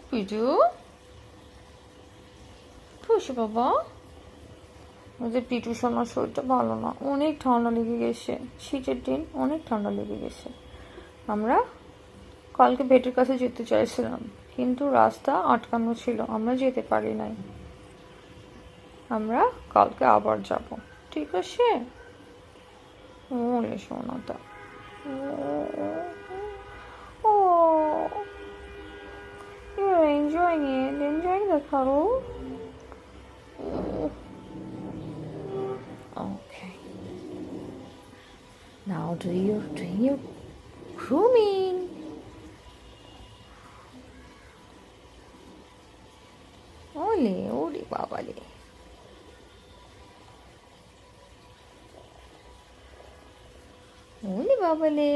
পিটু, খুশি বাবা। ওদের পিটু সোনার শরীরটা ভালো না, অনেক ঠান্ডা লেগে গেছে, শীতের দিন অনেক ঠান্ডা লেগে গেছে। আমরা কালকে ভেটের কাছে যেতে চাইছিলাম, কিন্তু রাস্তা আটকানো ছিল, আমরা যেতে পারি নাই। আমরা কালকে আবার যাব, ঠিক আছে? ওরে সোনাটা, ও, you're enjoying the cuddle. Okay. Now doing your grooming. ওলে ওরে বাবালে, ওলে বাবালে।